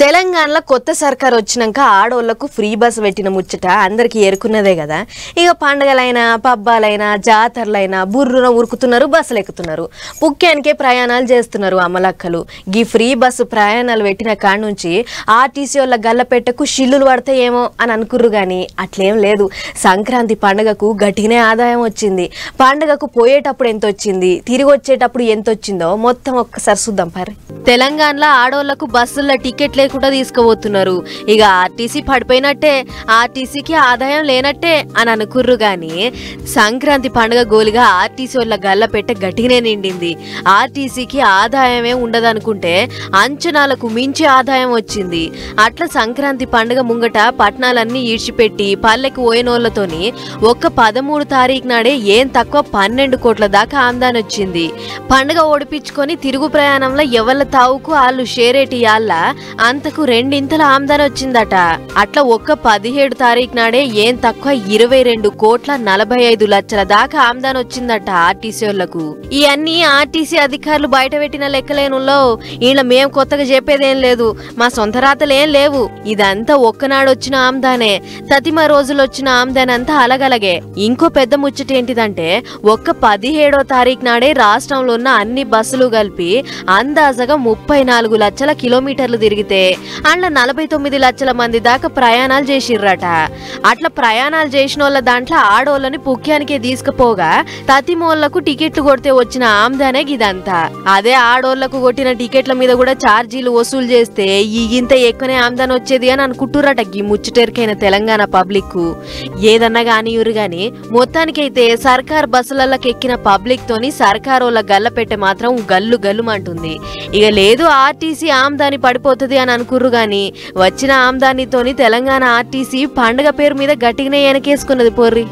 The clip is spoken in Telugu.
తెలంగాణలో కొత్త సర్కార్ వచ్చినాక ఆడోళ్లకు ఫ్రీ బస్ పెట్టిన ముచ్చట అందరికీ ఎరుకున్నదే కదా. ఇక పండగలైనా పబ్బాలైనా జాతరలైనా బుర్రున ఉరుకుతున్నారు, బస్సులు ఎక్కుతున్నారు, పుక్యానికే ప్రయాణాలు చేస్తున్నారు అమలక్కలు. గీ ఫ్రీ బస్సు ప్రయాణాలు పెట్టిన కాడ నుంచి ఆర్టీసీ వాళ్ళ గల్లపెట్టకు షిల్లులు పడతాయేమో అని అనుకుర్రు కానీ అట్లేం లేదు. సంక్రాంతి పండుగకు గట్టినే ఆదాయం వచ్చింది. పండుగకు పోయేటప్పుడు ఎంత వచ్చింది, తిరిగి వచ్చేటప్పుడు ఎంత వచ్చిందో మొత్తం ఒక్కసారి చూద్దాం పరి. తెలంగాణలో ఆడోళ్లకు బస్సుల టికెట్ లేకుండా తీసుకుపోతున్నారు. ఇక ఆర్టీసీ పడిపోయినట్టే, ఆర్టీసీకి ఆదాయం లేనట్టే అని అనుకుర్రు గాని సంక్రాంతి పండుగ గోలిగా ఆర్టీసీ వాళ్ళ గల్ల పెట్ట గట్టిగానే నిండింది. ఆర్టీసీకి ఆదాయమే ఉండదనుకుంటే అంచనాలకు మించి ఆదాయం వచ్చింది. అట్లా సంక్రాంతి పండుగ ముంగట పట్నాలన్నీ ఈడ్చిపెట్టి పల్లెకు పోయినోళ్లతోని ఒక్క 13 తారీఖు నాడే ఏం తక్కువ 12 కోట్ల దాకా ఆమ్దాని వచ్చింది. పండుగ ఓడిపించుకొని తిరుగు ప్రయాణంలో ఎవళ్ళ తావుకు వాళ్ళు షేరేటి యాళ్ళ అంతకు 2 ఆమ్దాని వచ్చిందట. అట్లా ఒక్క 17 తారీఖు నాడే ఏం తక్కువ 22 కోట్ల 45 లక్షల దాకా ఆమ్దాని వచ్చిందట ఆర్టీసీ వాళ్లకు. ఇవన్నీ ఆర్టీసీ అధికారులు బయట పెట్టిన లెక్కలేనులో. ఈయన మేం కొత్తగా చెప్పేదేం లేదు, మా సొంత రాతలేం లేవు. ఇదంతా ఒక్కనాడు వచ్చిన ఆమ్దానే, తతిమ రోజులు వచ్చిన ఆమ్దాని అంతా అలగలగే. ఇంకో పెద్ద ముచ్చట ఏంటిదంటే ఒక్క 17వ తారీఖు నాడే రాష్ట్రంలో ఉన్న అన్ని బస్సులు కలిపి అందాజగా 34 లక్షల కిలోమీటర్లు తిరిగితే అందులో 49 లక్షల మంది దాకా ప్రయాణాలు చేసిర్రట. అట్లా ప్రయాణాలు చేసిన వాళ్ళ దాంట్లో ఆడోళ్ళని పుక్యానికే తీసుకుపోగా తతిమోళ్లకు టికెట్లు కొడితే వచ్చిన ఆమ్దానే ఇదంతా. అదే ఆడోళ్లకు కొట్టిన టికెట్ల మీద కూడా ఛార్జీలు వసూలు చేస్తే ఇంత ఎక్కువనే ఆమ్దాని వచ్చేది అని అనుకుంటుర్రట ఈ ముచ్చటెరికైన తెలంగాణ పబ్లిక్. ఏదన్నా కానియురు గాని మొత్తానికైతే సర్కార్ బస్సులకి ఎక్కిన పబ్లిక్ తోని సర్కార్ వాళ్ళ గల్లపెట్టె మాత్రం గల్లు గల్లుమంటుంది. ఇక లేదు ఆర్టీసీ ఆమ్దాని పడిపోతుంది అని అనుకుర్రు గాని వచ్చిన ఆమ్దానితోని తెలంగాణ ఆర్టీసీ పండుగ పేరు మీద గట్టిగానే వెనకేసుకున్నది పోర్రి.